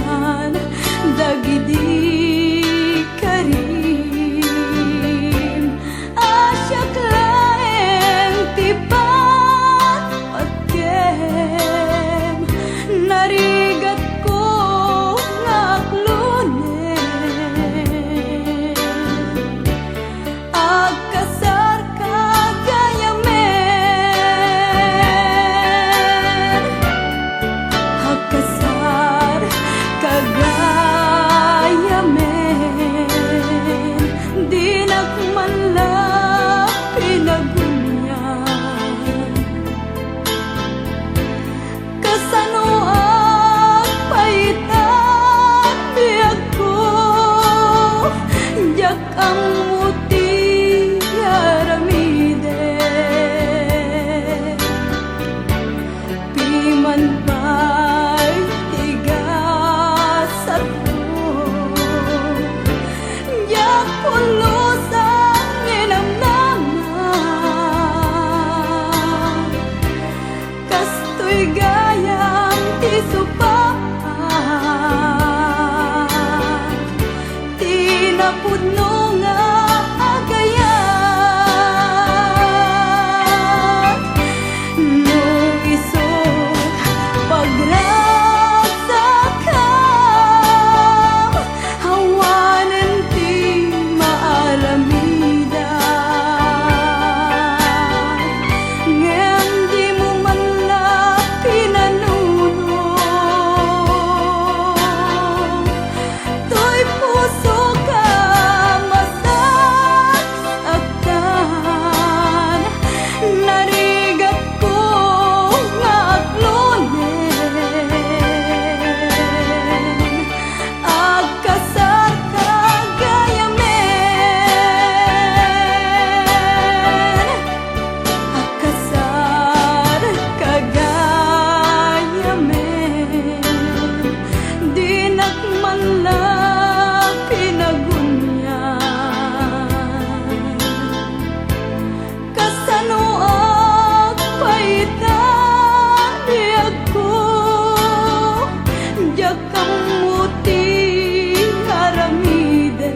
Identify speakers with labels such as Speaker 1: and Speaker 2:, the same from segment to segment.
Speaker 1: man dagidi karim asyak laeng tipat patkem narigat ko ngaklunen agkasar kagayamen agkasar kagayamen di nakmanlak pinagunyan kasano ang paitan biyag ko jak ang muti aramide piman pa'y tigas ako jak pulos ang inamnaman kastoy gayang tisupapan tinapudno nga agayat no isog pagrasakam hawanan ti maalamida ngem di mo man la pinanuno to'y puso ka masaktan narigat ko nga aklunen agkasar kagayamen agkasar kagayamen di nakmanlak pinagunyan kasano ang paitan biyag ko jak ang muti aramide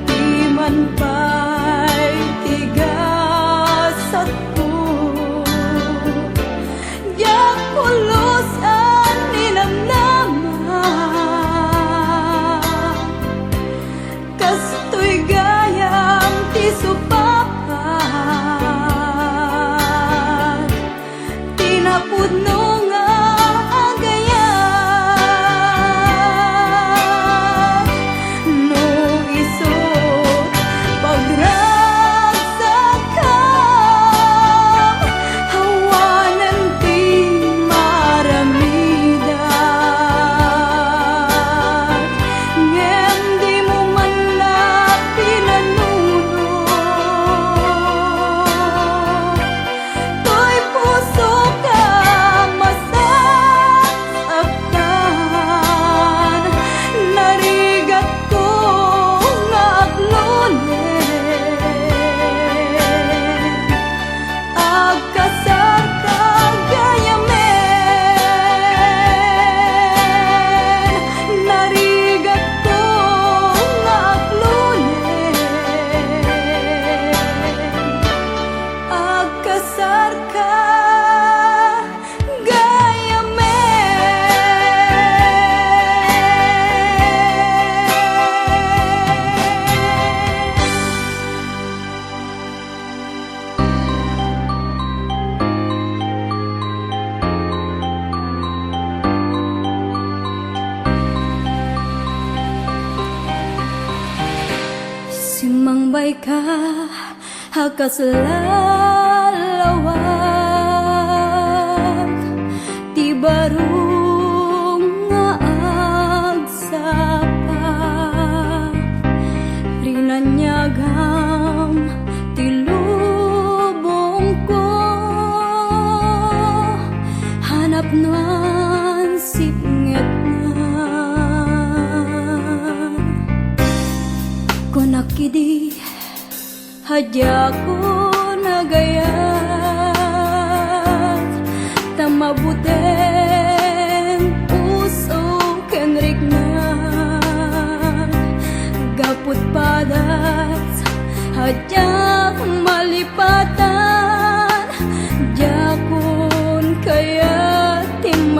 Speaker 1: di man pa'y tigas ako jak pulos ang ninamnaman kastoy gayang tisupapan tinapudno nga agayat no isog pagrasakam hawanan ti maramidat ngem di mo man la pinanuno to'y puso ka masaktan narigat ko nga aklunen agkasar kagayamen narigat ko nga aklunen agkasar simangbay ka hakasalalawag ti barong nga agsapak rinanyagam ti lubong ko hanap nan sipnget na konakidi hadya ko nagayat tamabuti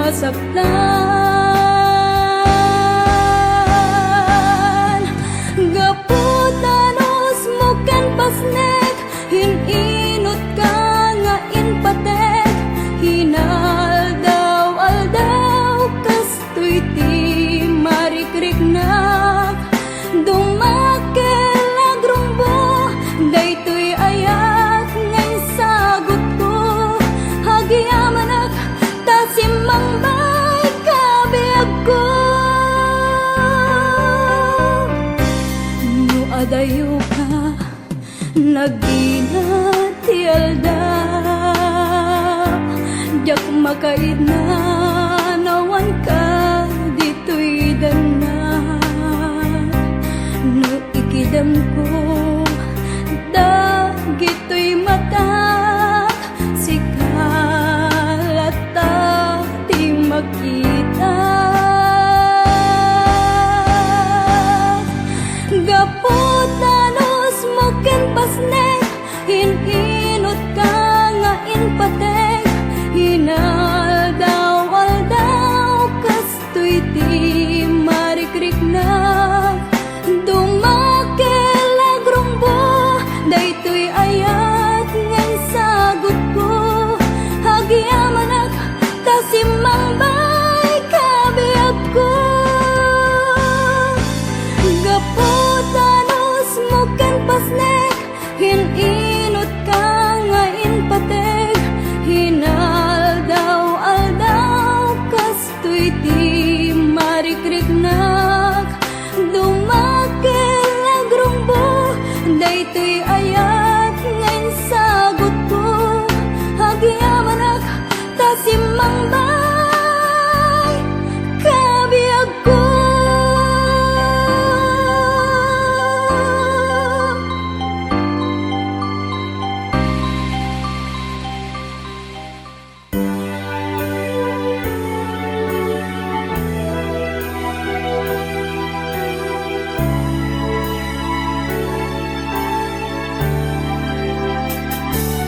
Speaker 1: masaktan. Gaputanos mo kan pasnek, hininot ka nga inpatek, hinaldaw-aldaw kastoy ti marikriknak. Dumakel agrumbo, daytoy ayak ngay sagot ko, hagyamanak tasimang bay kabiag ko. No adayo ka nagina ti alda, jak makaid na nawan ka dito'y dana. No ikidam ko dagito'y mata, sikalata ti makita. Gaputanos mo ken pasnek, hininot ka nga inpatek, hinaldaw-aldaw kastoy ti marikriknak. Dumakel agrumbo, daytoy ayat ngan sagot ko, hagyamanak tasimang bay kabiag ko. Gaputanos mo ken pasnek, hininot ka nga inpatek, hinaldaw-aldaw kastoy ti marikriknak. Dumakel agrumbo, daytoy ayat ngayon sagot ko, hagyamanak tasimang bay kabiag ko.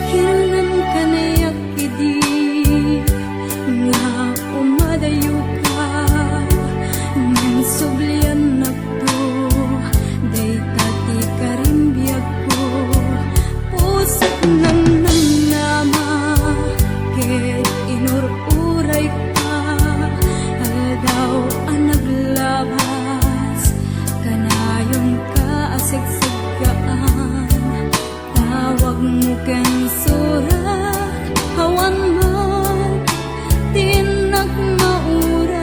Speaker 1: Kinanan ka nayak idi, nga umadayo ka, nang sublian na to, day tati karimbiag ko, pusok nang nama, ket inururay ka, aldaw ang naglabas, kanayon ka asigsigaan. Tawag mo ken surat, hawan man tinak mauray.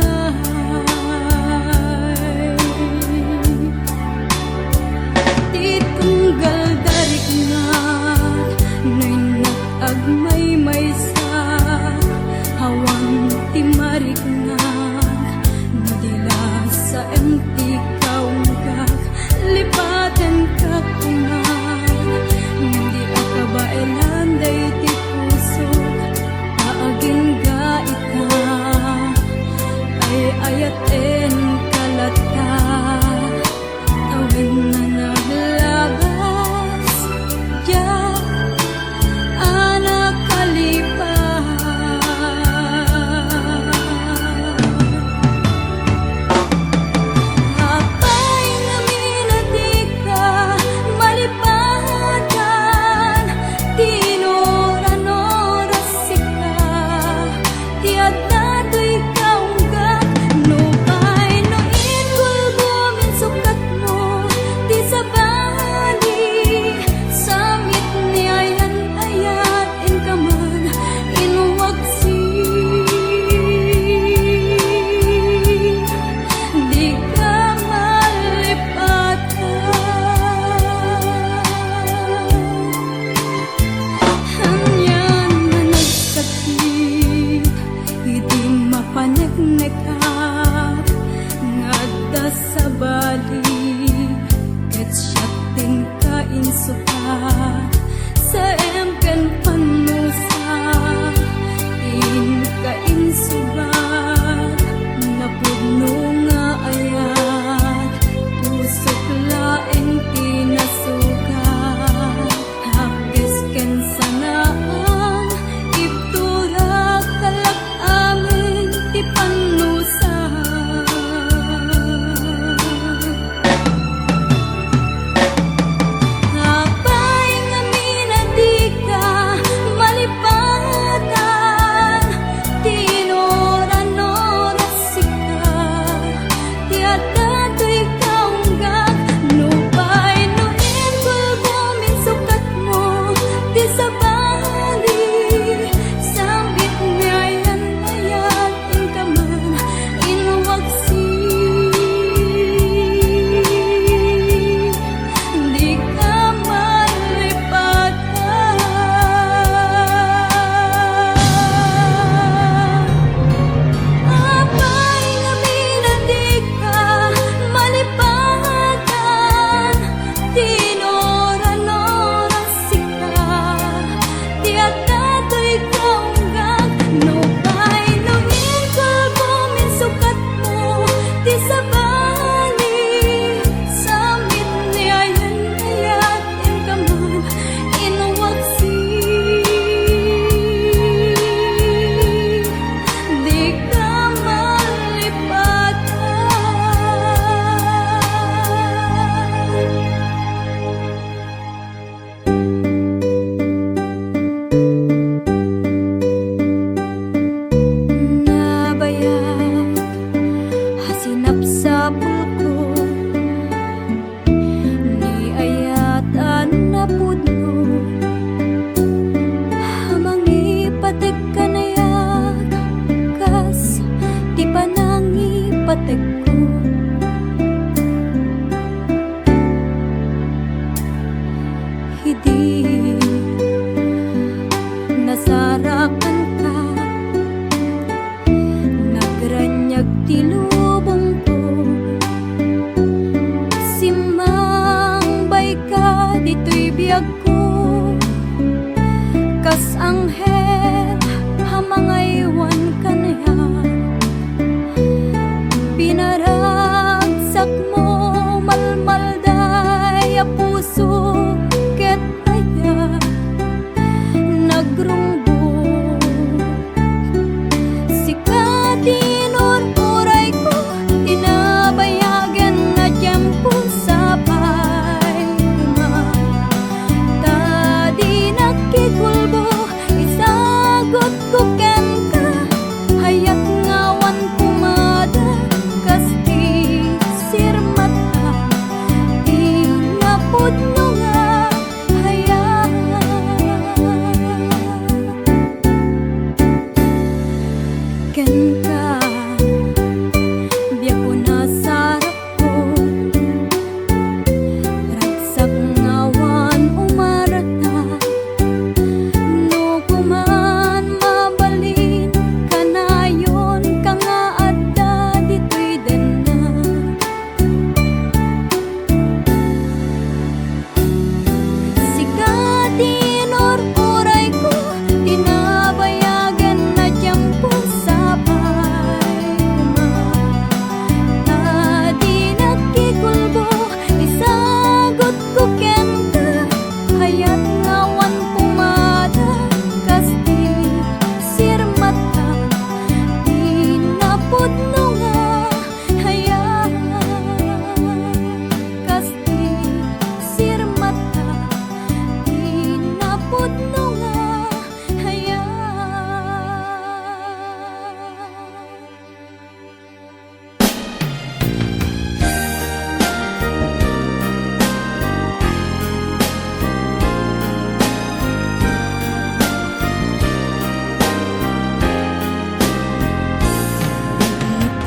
Speaker 1: Titunggal darik nga, noy nag-agmay maysa, hawan ti mariknak, nadila sa empty kaunggak, lipatan ka kunay. Hindi akabailan day ti pusok, paagin ga ika, ay ayaten kalata, awin na naglabas, ya anak kalipat. Apay nga minatika, malipatan, tinora-norasika, tiadato'y kaunggak, no bay no ingulgumin sukat mo, ti sabali, samit ni ayan-ayat, inkaman, inwagsi. Di ka malipatan. Hanyan na nagsakit, hindi mapanagnakat, ngadda sa balik, ket siya ting kainsukat, sa emken panusa, in kainsubat, napudno nga ayat, pusok laeng tinasukat, hakis ken sanaan, ibtura kalak amin, ti Anyag tilubong ko simbay ka dito'y biyag ko kas anghel hamangaywan kanaya pinaragsak mo malmalday a puso ket aya nagrungbo sikatinor uray ko tinabayagan na tiyempo sabay kumay tadi nakikulbo isagot ko ken ka hayat ngawan pumada kasti sirmata inapudno nga hayat ken ka biya ko nasarap ko ragsak ngawan umarata no kuman mabalin kanayon ka nga adda dito'y denna sikatinor uray ko tinabayagan na tiyempo sabay kumay tadi nakikulbo isagot ko ken ka hayat ngawan pumada kasti sirmata inapudno nga hayat kasti sirmata inapudno nga hayat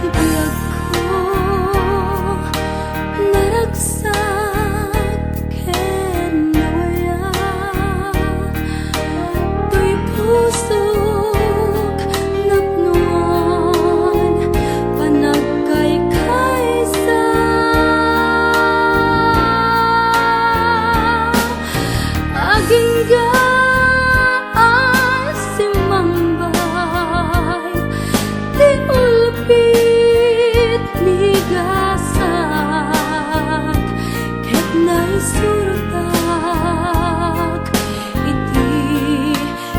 Speaker 1: Itibiyag ko naragsak ken nawaya to'y pusok napnuan panagkaykaysa aging simambay di ulpit migasak ket naisurutak iti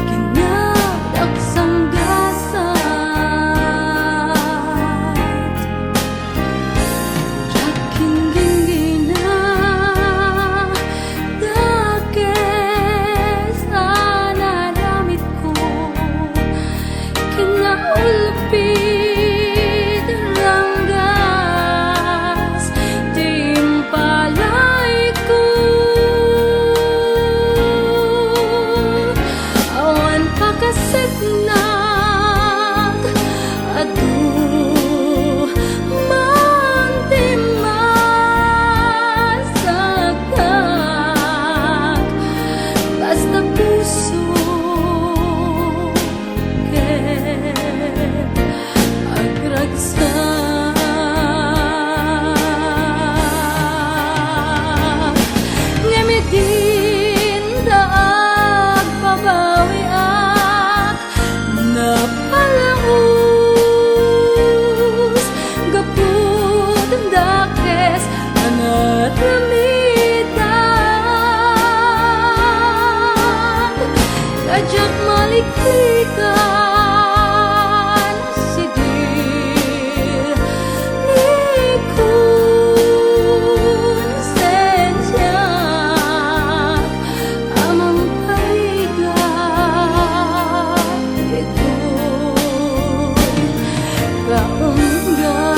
Speaker 1: kinadaksangasat jakinggingina dakes anaramit ko kinaulpit ranggas timpalay ko awan pakasignak adu mantimasagak basta puso ket agragsak ngemitin daag pabawiak napalaus gapud dakes anaramitan kajak maliklikan sidir ni kun sensyak amang paigat ito'y kaunggan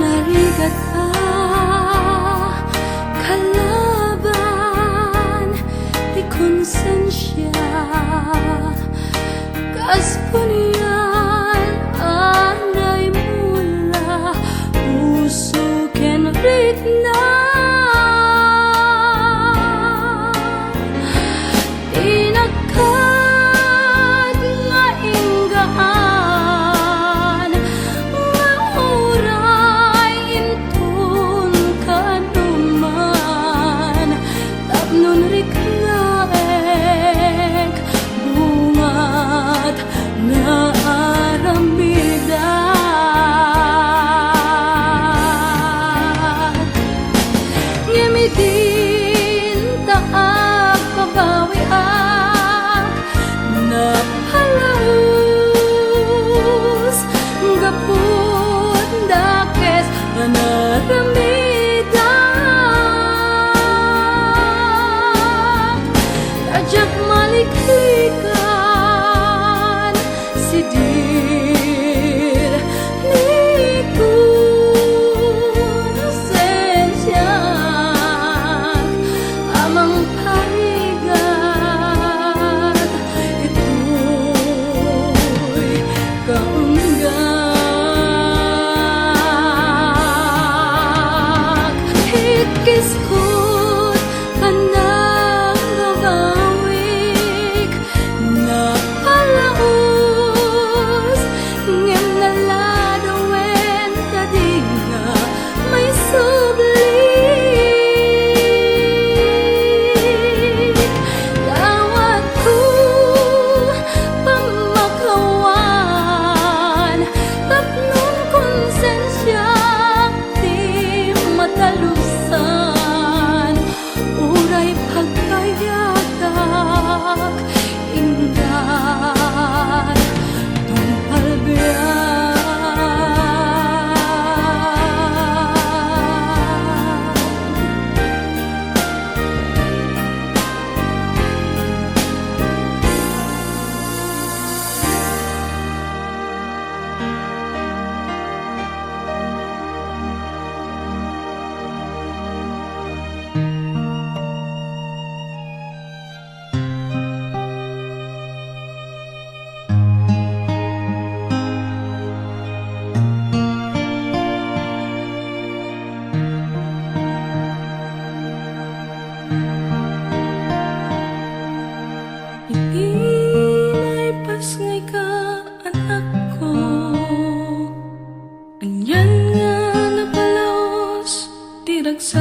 Speaker 1: narigat ka kalaban di konsensya kas punian anay mula puso ken ritna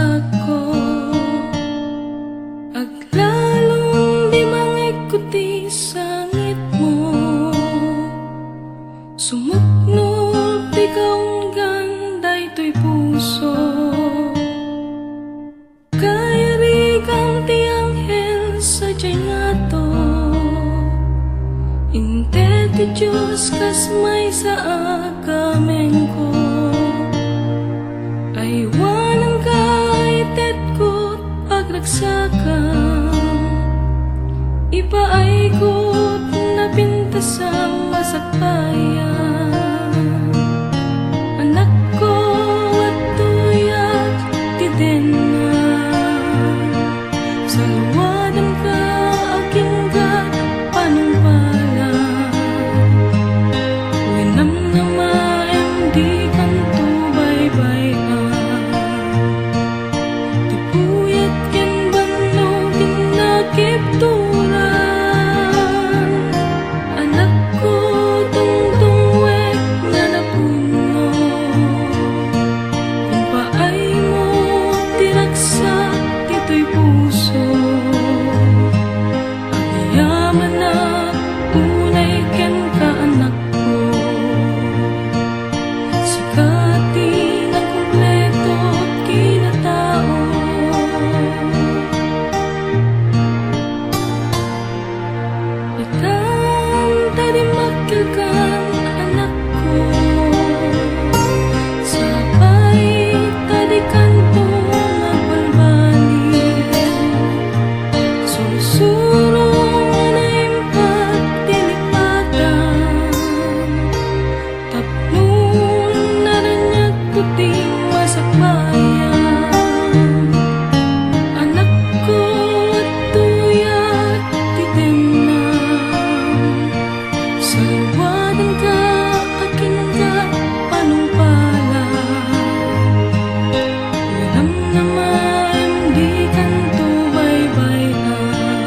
Speaker 1: ako. Aglalong di mangikuti sangit mo, sumuknot ikaw ang ganda ito'y puso. Kaya rigang ti anghel sa nga to, inte ti Diyos kas may sa agamen ko. Aywanan ka itet ko't pagragsakan, ipaaykot na pintasang masakbayan. Anak ko at tuyat ti denan, salwadan ka aking gat panumpalan. Winamnamaem di kanto baybayan, ti puyat ken banno tinakipturan. Anak ko tungtungwek nga napuno, kung paay mo tiraksak tito'y puso. Agyaman na unay ken ka anak ko, sikati ng kumpleto at kinatao. Ikanta di magkagan anak ko, sabay tadi kanto nga balbali. Susurong na impat tilipatan, tapnon na ranyag puting masakbayan. Anak ko at tuyat ti denan, salwadan ka aking ga panumpalan. Winamnamaem di kanto baybayan,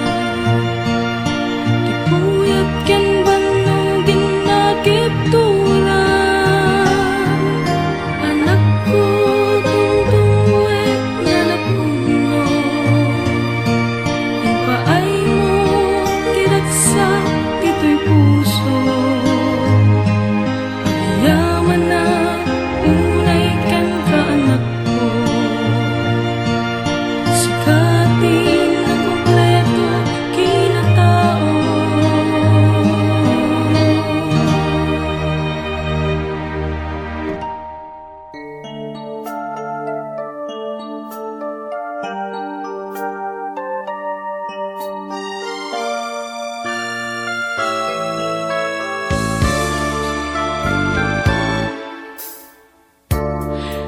Speaker 1: ti puyat ken banno ginakipturan. Anak ko tungtungwek nga napuno, kung paay mo tiraksak tito'y puso. Agyaman na unay ken ka anak ko, sikati ng kumpleto kinatao.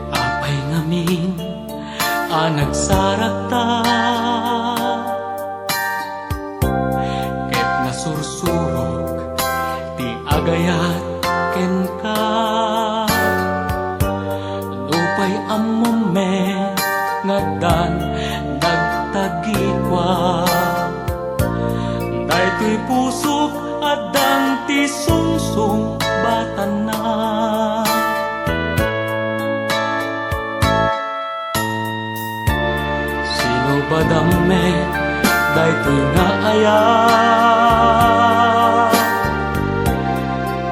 Speaker 2: Apay ngamin nagsarakta, ket nasursurok ti agayat ken ka. Lupay ammom me ngadan nagtagikwa, daytoy pusok adang ti sungsong batan na. Sino badame daytoy nga aya,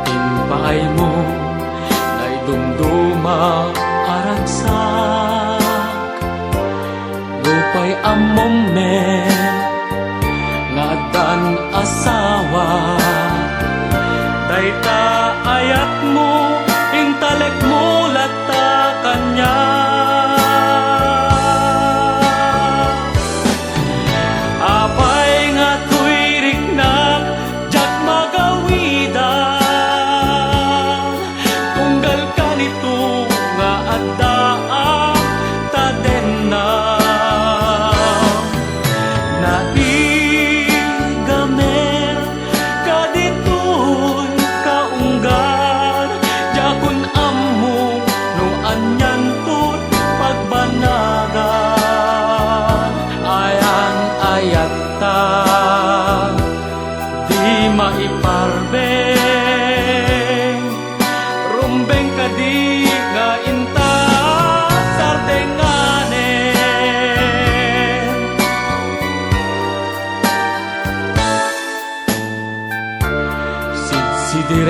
Speaker 2: inpaay mo day dumduma aragsak. Lupay ammom me nga dan asawa, dayta ayat mo intalek mo latta kanya. Apay nga tuirik na jak magawida, tunggal ka nito nga addaang tadenna. Naigamer ka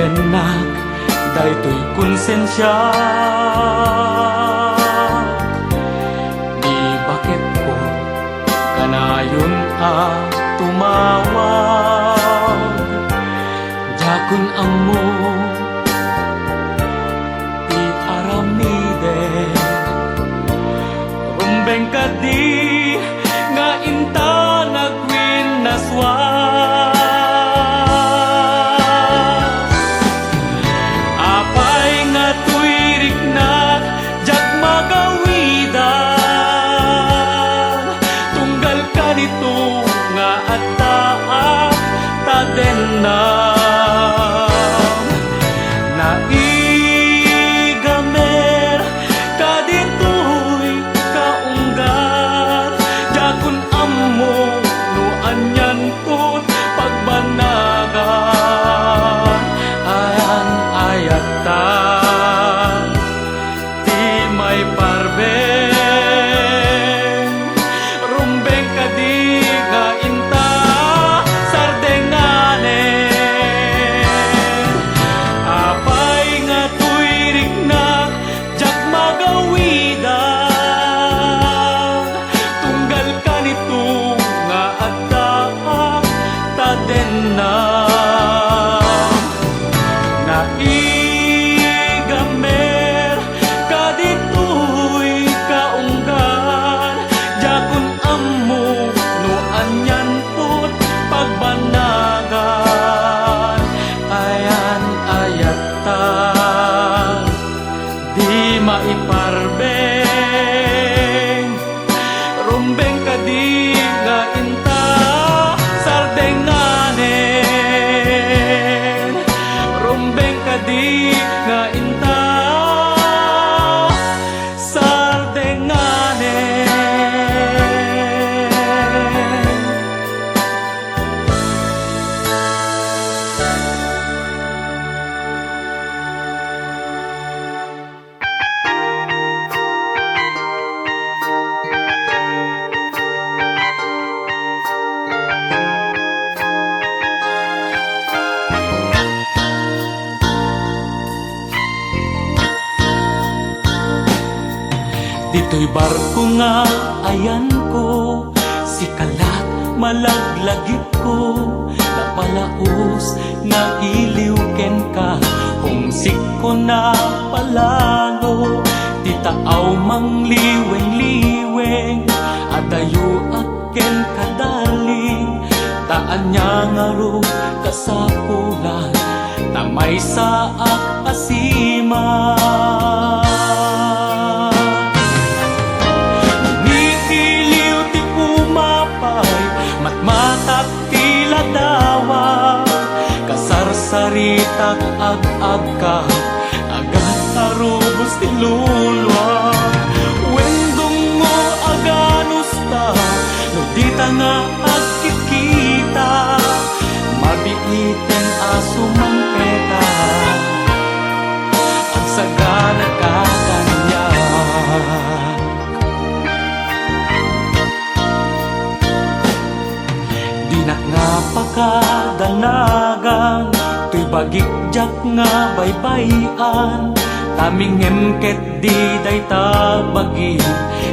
Speaker 2: tadenak daytoy konsensya. Di bakit ko kanayon tumawag, jakun amo ti aramide. Rumbeng kadi nga inta nagwin naswa. Apay nga tuwirik na jag magawidan, tunggal ka nito nga addaa taden na. Naigamer ka dito'y kaunggan, jakun amo no anyan ko't pagbanagan. Ayan ayatan di may parbeng, rumbeng kadi nga inta sardenganen. Apay nga tuwirik na jak magawidan, tunggal ka nito nga addaak taden na. Naigamer ka dito'y kaunggan, jakun amo no anyan po't pagbanagan. Ayan ayatan di maiparbeng, rumbeng kadi nga inta sardenganen. Rumbeng kadi nga inta sardenganen. Dito'y barko nga ayan ko, si kalat malaglagip ko, napalaos nga iliwken ka, humsik ko na palalo. Di taaw mang liweng-liweng, adayo aken kadaling, taan niya nga ro kasapulan, tamay saak asiman. Matmatak tila dawa, kasarsaritak ag-ag ka, agad arubos ti lulwa. Wendong mo aganos ta, no di ta nga agkikita, mabiiten aso mang peta, ang sagana ka kanya. Dinak nga pakadanagan, tuy bagikjak nga baybayan, taming emket di dayta bagi,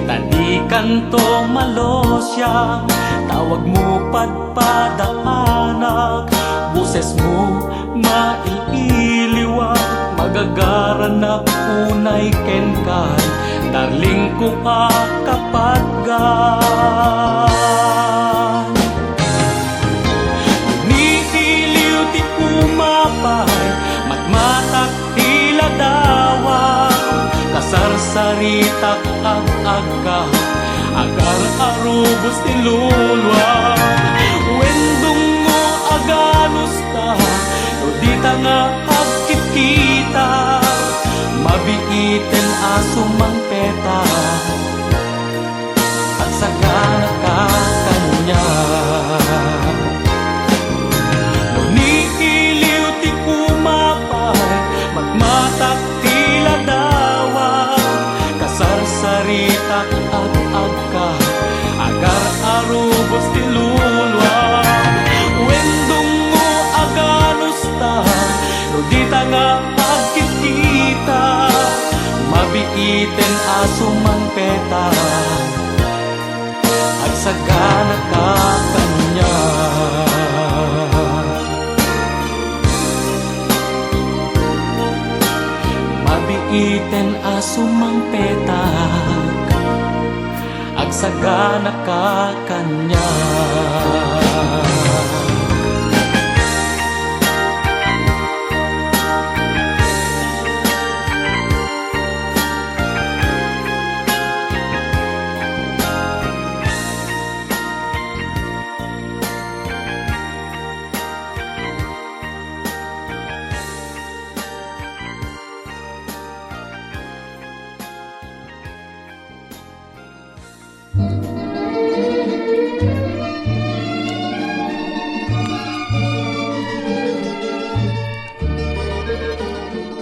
Speaker 2: tadi kanto malosya, tawag mo padpadaanak, buses mo maililiwag, magagaranak unay kenkan, darling ko akapadgan. Matmatak tila dawa, kasarsaritak ag-ag ka, agar arubos ti lulwa. Wendong mo aganos ta, no di ta nga agkikita, mabiiten aso mang peta, at sagana ka kanya. Matmatak tila dawa, kasarsaritak ag-ag ka, agar arubos ti lulwa. Wendong mo aganos ta, no di sumang petak agsagana ka kanya.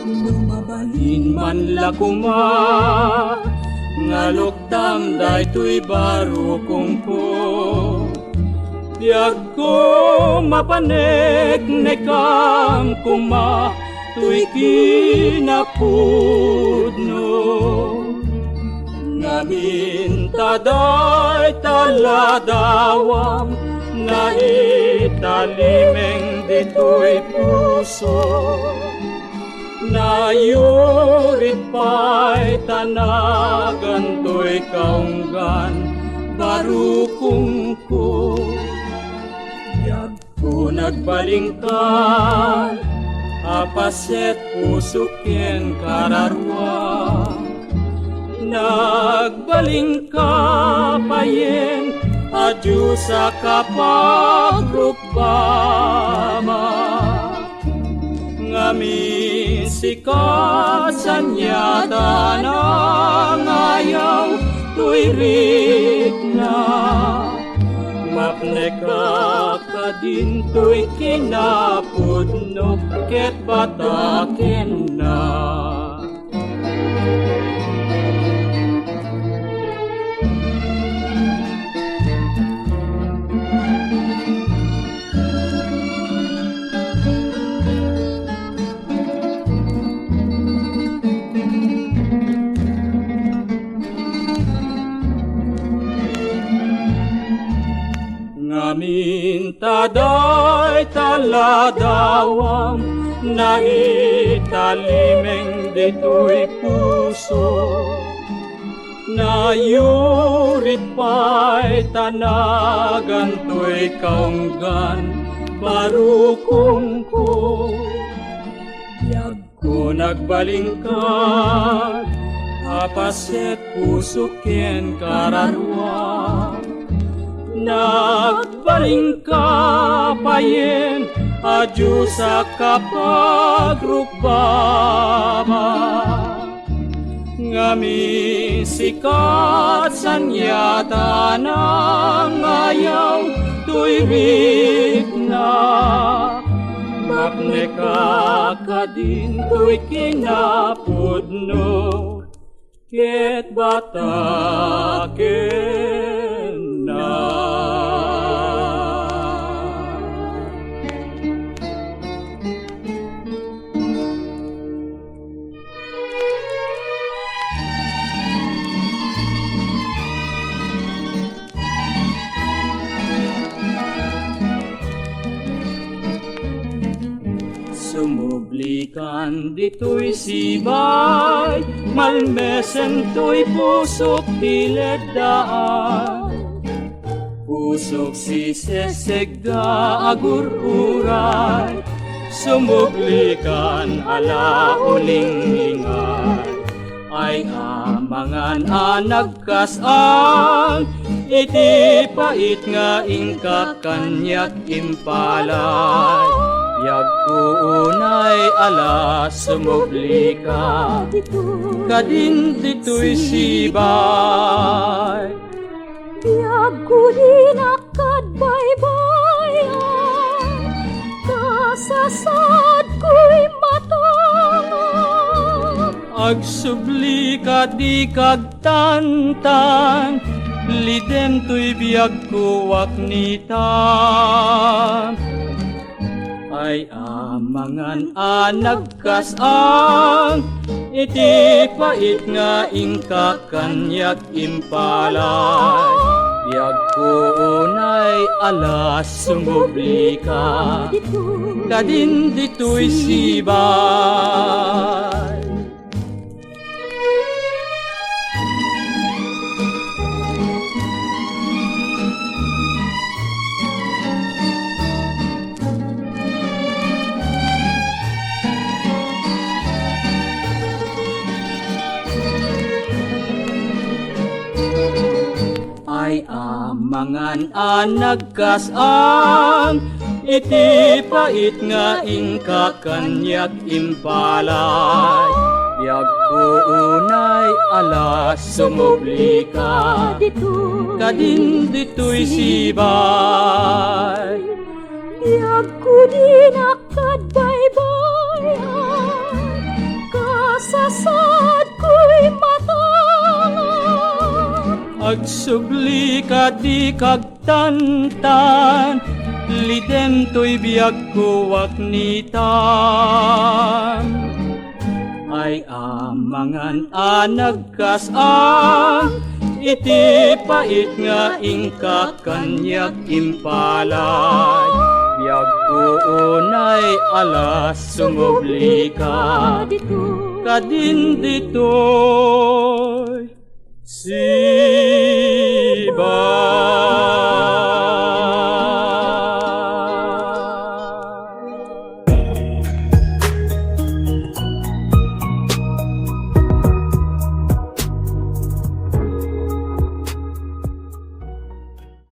Speaker 3: Lumabalin man lakuma ngaluktam daytoy baro kongko diag ko mapanek nekam kuma tuy kinapudno ngamin taday taladawam nga italimeng ditoy puso nayurit pa'y tanagan to'y kaunggan barukong ko yag ko nagbalingkan apaset pusukyen kararwa nagbalingka payen adyo sa kapagrupama ngamin sikasan yata na ngayaw tuirik na mapneka ka din to'y kinapudno ket bataken na. Ngamin taday taladawam na italimeng dito'y puso nayurit pa'y tanagan to'y kaunggan barukong ko yag ko nagbalingkat apaset pusukyen kararwa nagbalingka payen adyo sa kapagrupama ngami sikat sanyata na ngayaw tuirik na mapneka ka din to'y kinapudno ket bataken na. Sumublikan dito'y sibay malmesen to'y pusok piledaan pusok si sesegda agururay sumublikan ala uling-ingay ay amangan anagkasang iti pait nga ingka kanyak impalay yag unay ala sumublika kadin dito'y sibay
Speaker 1: Yag ko din akad baybayan kasasad ko'y matangan
Speaker 3: agsublika di kagtantan lidem to'y biyag ko waknitan ay amangan anagkasang iti pait nga ingka kanyak impalay biyag ko unay alas sumublika kadin dito'y sibay ay amangan anagkas ang iti pait nga ingka kanyak impalay. Biag ko unay alas sumubli ka, kadin dito'y sibay.
Speaker 1: Biag ko din akad baybayan, kasasad ko'y matangan.
Speaker 3: Agsubli ka di kagtantan, lidem to'y biag ko waknitan. Ay amangan anagkas ang iti pait nga ingka kanyak impalay. Biag ko unay alas sumubli ka, kadin dito'y sibay.